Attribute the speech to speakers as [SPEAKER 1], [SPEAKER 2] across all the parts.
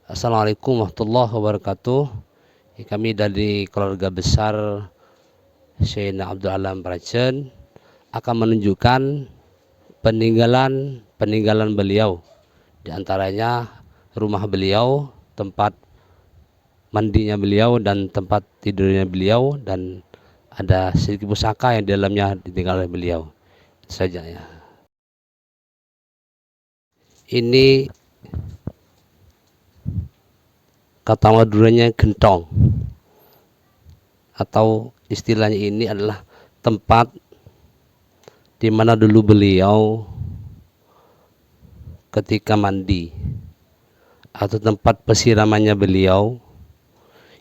[SPEAKER 1] Assalamualaikum warahmatullahi wabarakatuh. Kami dari keluarga besar Syekh Abdul Alam Prajen akan menunjukkan peninggalan beliau, di antaranya rumah beliau, tempat mandinya beliau dan tempat tidurnya beliau, dan ada sedikit pusaka yang di dalamnya ditinggal oleh beliau. Itu saja ya. Ini kata Maduranya gentong, atau istilahnya ini adalah tempat di mana dulu beliau ketika mandi, atau tempat pesiramannya beliau.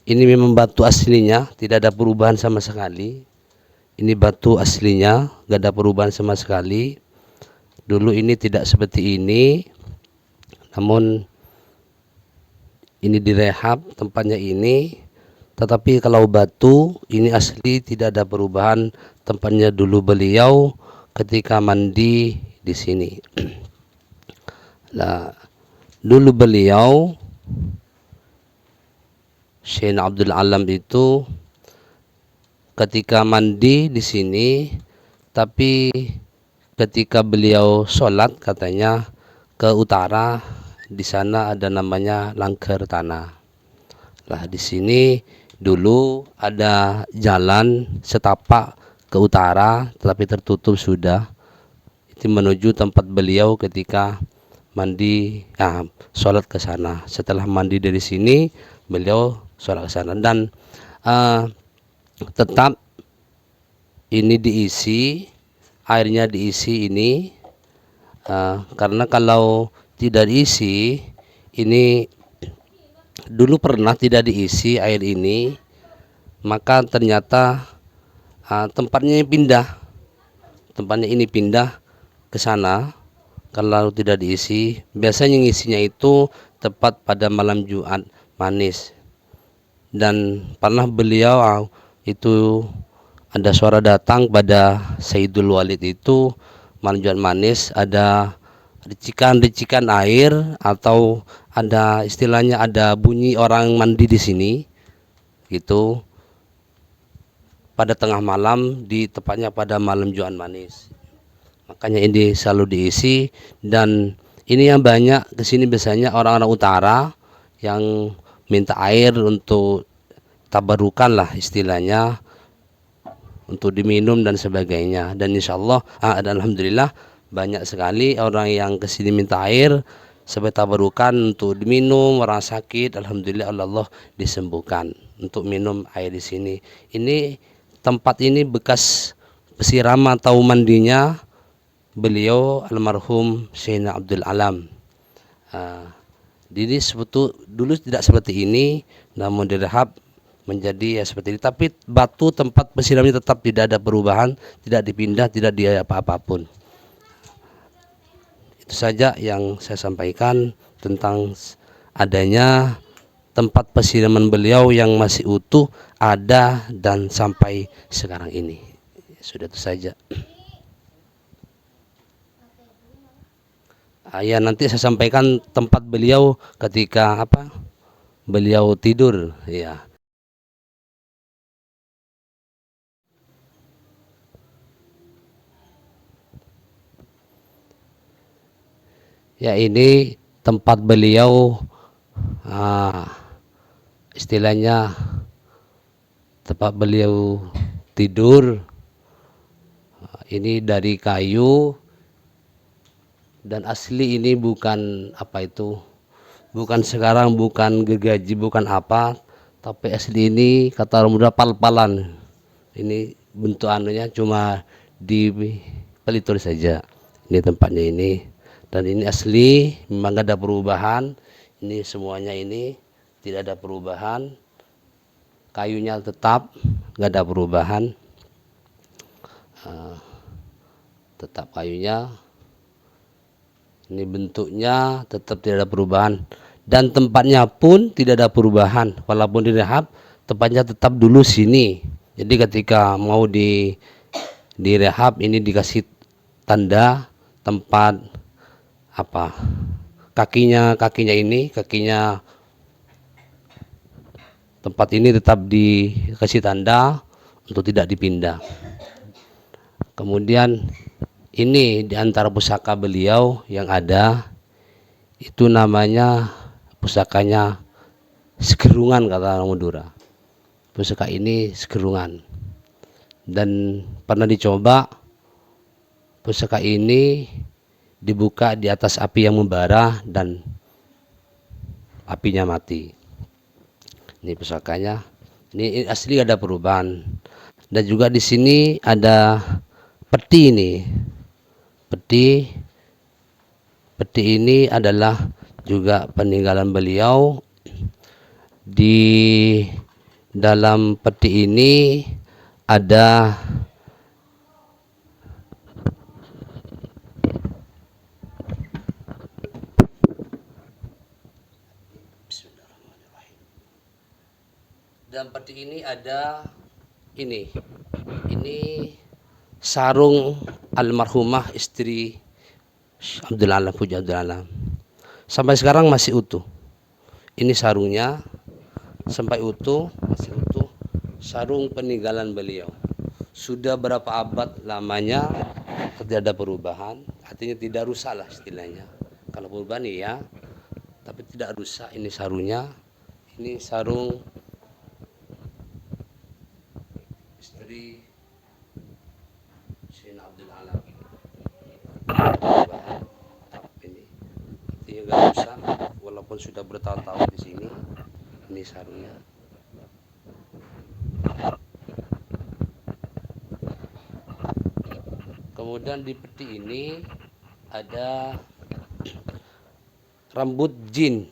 [SPEAKER 1] Ini memang batu aslinya, tidak ada perubahan sama sekali. Ini batu aslinya, gak ada perubahan sama sekali. Dulu ini tidak seperti ini, namun ini direhab tempatnya ini. Tetapi kalau batu ini asli, tidak ada perubahan. Tempatnya dulu beliau ketika mandi di sini. Nah, dulu beliau Syekh Abdul Alam itu ketika mandi di sini, tapi ketika beliau sholat katanya ke utara, di sana ada namanya langgar tanah. Lah di sini dulu ada jalan setapak ke utara, tetapi tertutup sudah. Itu menuju tempat beliau ketika mandi, sholat ke sana. Setelah mandi dari sini, beliau sholat ke sana, dan tetap ini diisi, airnya diisi ini, karena kalau tidak diisi, ini dulu pernah tidak diisi air ini, maka ternyata tempatnya ini pindah ke sana. Kalau tidak diisi, biasanya ngisinya itu tepat pada malam Jumat manis. Dan pernah beliau itu ada suara datang pada Sayyidul Walid itu malam Jumat manis, ada ricikan-ricikan air, atau ada istilahnya ada bunyi orang mandi di sini gitu pada tengah malam, di tepatnya pada malam Jumat manis. Makanya ini selalu diisi, dan ini yang banyak kesini biasanya orang-orang utara yang minta air untuk tabarukan lah istilahnya, untuk diminum dan sebagainya. Dan insya Allah dan alhamdulillah banyak sekali orang yang kesini minta air sebagai tabarukan untuk diminum. Orang sakit alhamdulillah Allah disembuhkan untuk minum air di sini. Ini tempat ini bekas pesiraman atau mandinya beliau almarhum Syekh Abdul Alam. Jadi dulu tidak seperti ini, namun direhab menjadi ya seperti ini. Tapi batu tempat pesiramannya tetap tidak ada perubahan, tidak dipindah, tidak di apa-apapun. Itu saja yang saya sampaikan tentang adanya tempat pesiraman beliau yang masih utuh, ada dan sampai sekarang ini. Sudah itu saja. Ya nanti saya sampaikan tempat beliau ketika beliau tidur ya. Ya ini tempat beliau, istilahnya tempat beliau tidur. Ini dari kayu, dan asli ini bukan bukan sekarang, bukan gergaji, bukan apa, tapi asli ini kata orang muda pal-palan. Ini bentuk anunya cuma di pelitur saja. Ini tempatnya ini, dan ini asli, memang gak ada perubahan. Ini semuanya ini tidak ada perubahan, kayunya tetap gak ada perubahan, tetap kayunya. Ini bentuknya tetap tidak ada perubahan, dan tempatnya pun tidak ada perubahan. Walaupun direhab, tempatnya tetap dulu sini. Jadi ketika mau direhab, ini dikasih tanda tempat kakinya tempat ini tetap dikasih tanda untuk tidak dipindah. Kemudian ini di antara pusaka beliau yang ada itu namanya pusakanya Segerungan, kata orang Madura. Pusaka ini Segerungan, dan pernah dicoba pusaka ini dibuka di atas api yang membara dan apinya mati. Ini pusakanya. Ini asli ada perubahan. Dan juga di sini ada peti ini. Peti ini adalah juga peninggalan beliau. Di dalam peti ini ada ini sarung almarhumah istri Abdul Alam, Puji Abdul Alam. Sampai sekarang masih utuh. Ini sarungnya sampai utuh, masih utuh. Sarung peninggalan beliau. Sudah berapa abad lamanya tidak ada perubahan, artinya tidak rusak lah istilahnya. Kalau perubahan ya, tapi tidak rusak. Ini sarungnya. Ini sarung istri Syekh Abdul Alam. Ini artinya nggak rusak walaupun sudah bertahun-tahun di sini. Ini sarungnya. Kemudian di peti ini ada rambut jin.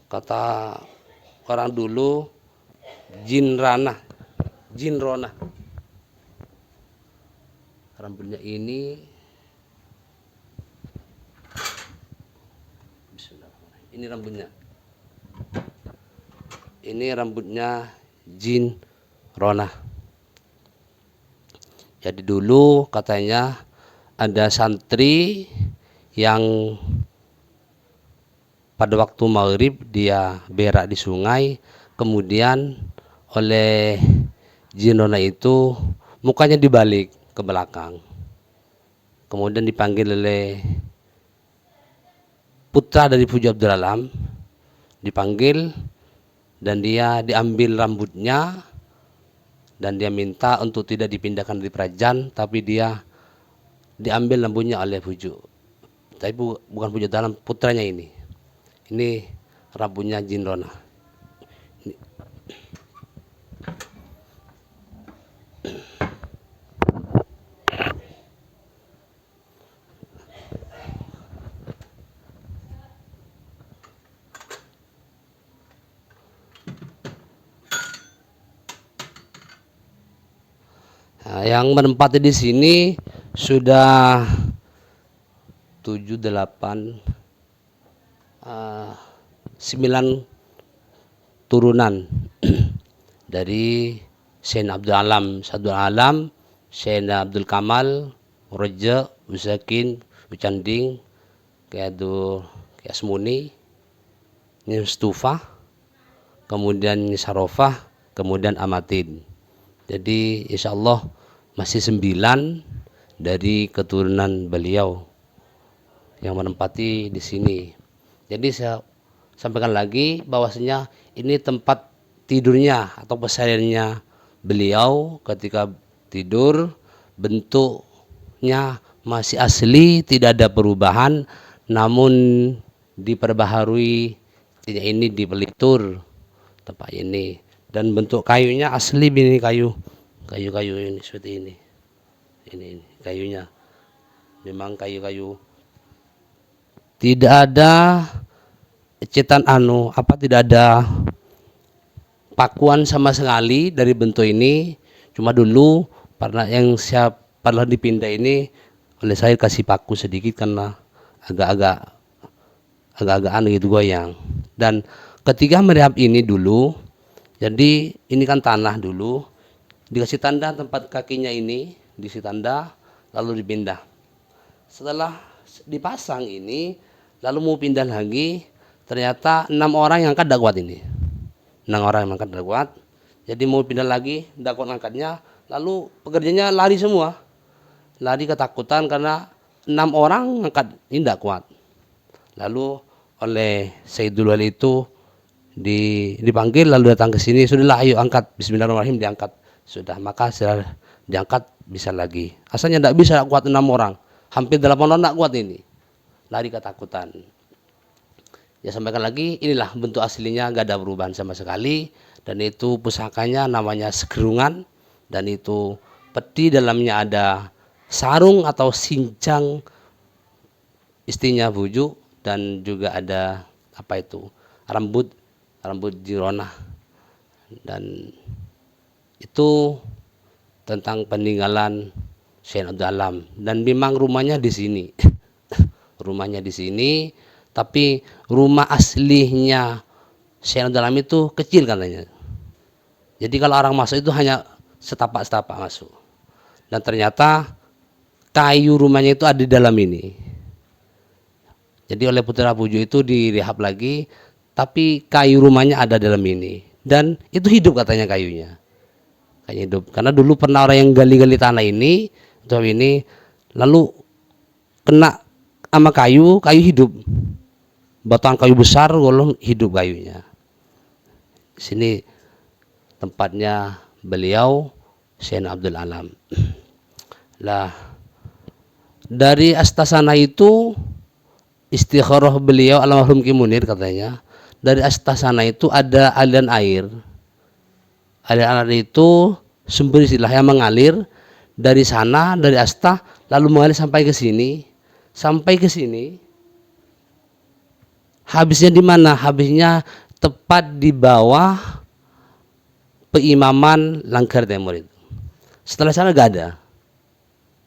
[SPEAKER 1] Kata orang dulu jin ranah, jin rona. Rambutnya ini ini rambutnya. Ini rambutnya jin rona. Jadi dulu katanya ada santri yang pada waktu maghrib dia berak di sungai, kemudian oleh jin rona itu mukanya dibalik ke belakang. Kemudian dipanggil oleh putra dari Puji Abdul Alam, dipanggil dan dia diambil rambutnya dan dia minta untuk tidak dipindahkan di Prajan, tapi dia diambil rambutnya oleh Puju. Tapi bukan Puju Abdul Alam, putranya ini. Ini rambutnya jin rona. Nah, yang menempati di sini sudah 7, 8, 9 turunan dari Syekh Abdul Alam, Syekh Abdul Kamal, Raja, Usakin, Ucanding, kayak Asmuni, Mustafa, kemudian Sarofah, kemudian Amatin. Jadi insya Allah masih 9 dari keturunan beliau yang menempati di sini. Jadi saya sampaikan lagi bahwasanya ini tempat tidurnya atau persalinan beliau ketika tidur, bentuknya masih asli, tidak ada perubahan, namun diperbaharui. Ini dipelitur tempat ini, dan bentuk kayunya asli, ini kayu ini seperti ini kayunya memang kayu tidak ada cetan tidak ada pakuan sama sekali dari bentuk ini. Cuma dulu pernah dipindah ini oleh saya kasih paku sedikit karena agak-agak gitu goyang. Dan ketika merehab ini dulu, jadi ini kan tanah dulu, dikasih tanda tempat kakinya ini, dikasih tanda lalu dipindah. Setelah dipasang ini lalu mau pindah lagi, ternyata 6 orang yang angkat kuat ini. Nang orang yang angkat tidak kuat. Jadi mau pindah lagi, tidak kuat angkatnya. Lalu pekerjanya lari semua, lari ketakutan karena 6 orang angkat ini tidak kuat. Lalu oleh Sayyidul Wali itu dipanggil, lalu datang ke sini, sudahlah ayo angkat, bismillahirrahmanirrahim, diangkat. Sudah, maka setelah diangkat bisa lagi. Asalnya tidak bisa kuat 6 orang, hampir 8 orang tidak kuat ini, lari ketakutan. Ya sampaikan lagi, inilah bentuk aslinya, gak ada perubahan sama sekali. Dan itu pusakanya namanya segerungan, dan itu peti dalamnya ada sarung atau sincang istrinya bujuk, dan juga ada apa itu, rambut jironah. Dan itu tentang peninggalan Syekh Abdul Alam, dan memang rumahnya di sini. Rumahnya di sini, tapi rumah aslinya Syekh Abdul Alam itu kecil katanya. Jadi kalau orang masuk itu hanya setapak-setapak masuk. Dan ternyata kayu rumahnya itu ada di dalam ini. Jadi oleh putra bujuk itu direhab lagi, tapi kayu rumahnya ada dalam ini. Dan itu hidup katanya kayunya. Kayaknya hidup. Karena dulu pernah orang yang gali-gali tanah ini, lalu kena sama kayu hidup. Batang kayu besar, golong hidup kayunya. Sini tempatnya beliau Syekh Abdul Alam. Lah, dari astasana itu istikharah beliau almarhum Ki Munir katanya, dari astasana itu ada aliran air. Aliran air itu sumber istilah yang mengalir dari sana, dari asta, lalu mengalir sampai ke sini. Sampai ke sini. Habisnya di mana? Habisnya tepat di bawah peimaman Langgar Timur itu. Setelah sana gak ada.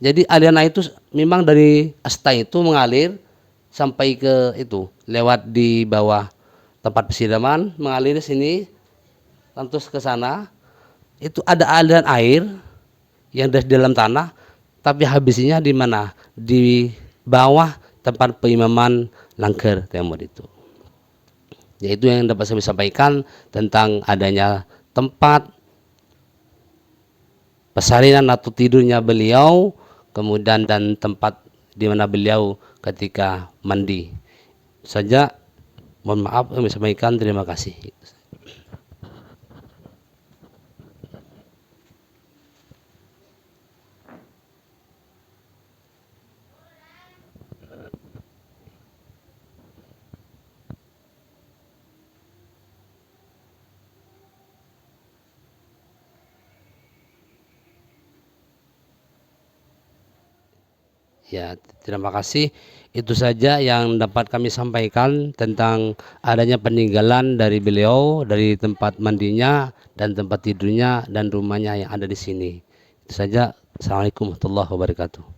[SPEAKER 1] Jadi aliran air itu memang dari asta itu mengalir sampai ke itu, lewat di bawah tempat pesiraman, mengalir sini, lantas ke sana. Itu ada aliran air yang dari dalam tanah, tapi habisnya di mana? Di bawah tempat peimaman Langgar Timur itu. Yaitu yang dapat saya sampaikan tentang adanya tempat persalinan atau tidurnya beliau, kemudian dan tempat di mana beliau ketika mandi. Saja, mohon maaf kami sampaikan, terima kasih. Ya, terima kasih. Itu saja yang dapat kami sampaikan tentang adanya peninggalan dari beliau, dari tempat mandinya dan tempat tidurnya dan rumahnya yang ada di sini. Itu saja. Assalamualaikum warahmatullahi wabarakatuh.